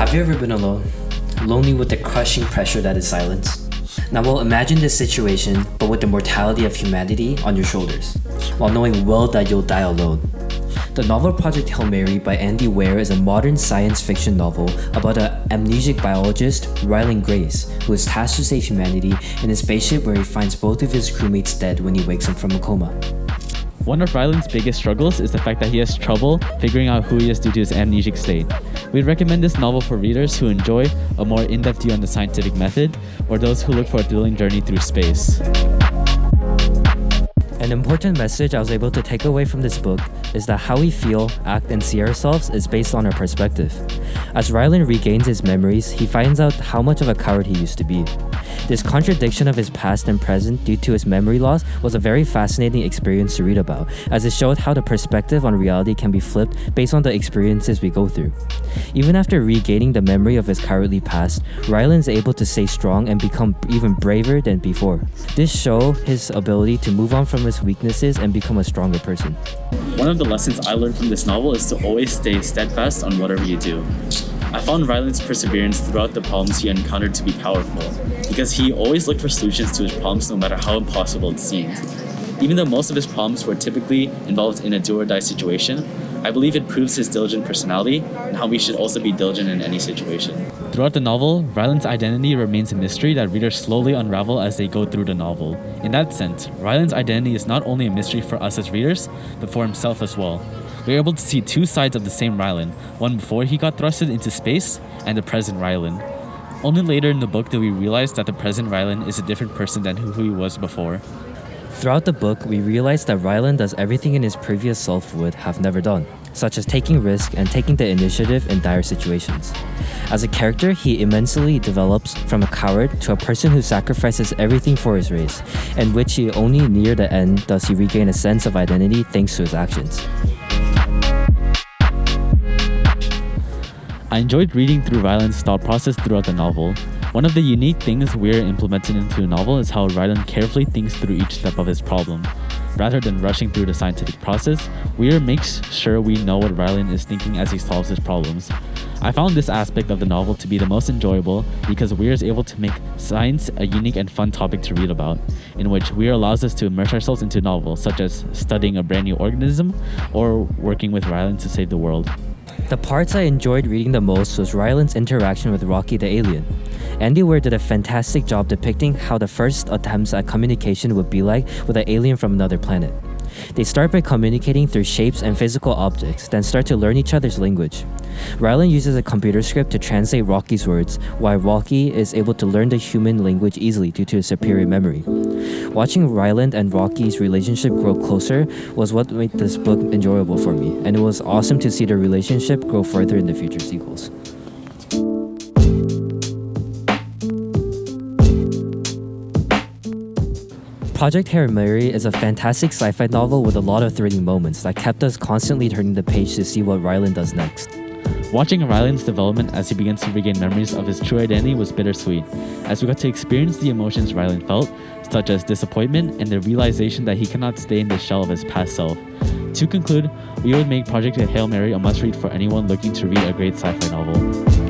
Have you ever been alone? Lonely with the crushing pressure that is silence? Now well, imagine this situation, but with the mortality of humanity on your shoulders, while knowing well that you'll die alone. The novel Project Hail Mary by Andy Weir is a modern science fiction novel about an amnesic biologist, Rylan Grace, who is tasked to save humanity in a spaceship where he finds both of his crewmates dead when he wakes up from a coma. One of Ryland's biggest struggles is the fact that he has trouble figuring out who he is due to his amnesic state. We'd recommend this novel for readers who enjoy a more in-depth view on the scientific method, or those who look for a thrilling journey through space. An important message I was able to take away from this book is that how we feel, act, and see ourselves is based on our perspective. As Rylan regains his memories, he finds out how much of a coward he used to be. This contradiction of his past and present due to his memory loss was a very fascinating experience to read about, as it showed how the perspective on reality can be flipped based on the experiences we go through. Even after regaining the memory of his cowardly past, Rylan is able to stay strong and become even braver than before. This shows his ability to move on from his weaknesses and become a stronger person. One of the lessons I learned from this novel is to always stay steadfast on whatever you do. I found Ryland's perseverance throughout the problems he encountered to be powerful, because he always looked for solutions to his problems no matter how impossible it seemed. Even though most of his problems were typically involved in a do-or-die situation, I believe it proves his diligent personality and how we should also be diligent in any situation. Throughout the novel, Ryland's identity remains a mystery that readers slowly unravel as they go through the novel. In that sense, Ryland's identity is not only a mystery for us as readers, but for himself as well. We are able to see two sides of the same Rylan, one before he got thrusted into space, and the present Rylan. Only later in the book do we realize that the present Rylan is a different person than who he was before. Throughout the book, we realize that Rylan does everything in his previous self would have never done, such as taking risks and taking the initiative in dire situations. As a character, he immensely develops from a coward to a person who sacrifices everything for his race, and which he only near the end does he regain a sense of identity thanks to his actions. I enjoyed reading through Ryland's thought process throughout the novel. One of the unique things Weir implemented into a novel is how Ryland carefully thinks through each step of his problem. Rather than rushing through the scientific process, Weir makes sure we know what Ryland is thinking as he solves his problems. I found this aspect of the novel to be the most enjoyable because Weir is able to make science a unique and fun topic to read about, in which Weir allows us to immerse ourselves into novels such as studying a brand new organism or working with Ryland to save the world. The parts I enjoyed reading the most was Ryland's interaction with Rocky the alien. Andy Weir did a fantastic job depicting how the first attempts at communication would be like with an alien from another planet. They start by communicating through shapes and physical objects, then start to learn each other's language. Ryland uses a computer script to translate Rocky's words, while Rocky is able to learn the human language easily due to his superior memory. Watching Ryland and Rocky's relationship grow closer was what made this book enjoyable for me, and it was awesome to see the relationship grow further in the future sequels. Project Hail Mary is a fantastic sci-fi novel with a lot of thrilling moments that kept us constantly turning the page to see what Rylan does next. Watching Ryland's development as he begins to regain memories of his true identity was bittersweet, as we got to experience the emotions Ryland felt, such as disappointment and the realization that he cannot stay in the shell of his past self. To conclude, we would make Project Hail Mary a must-read for anyone looking to read a great sci-fi novel.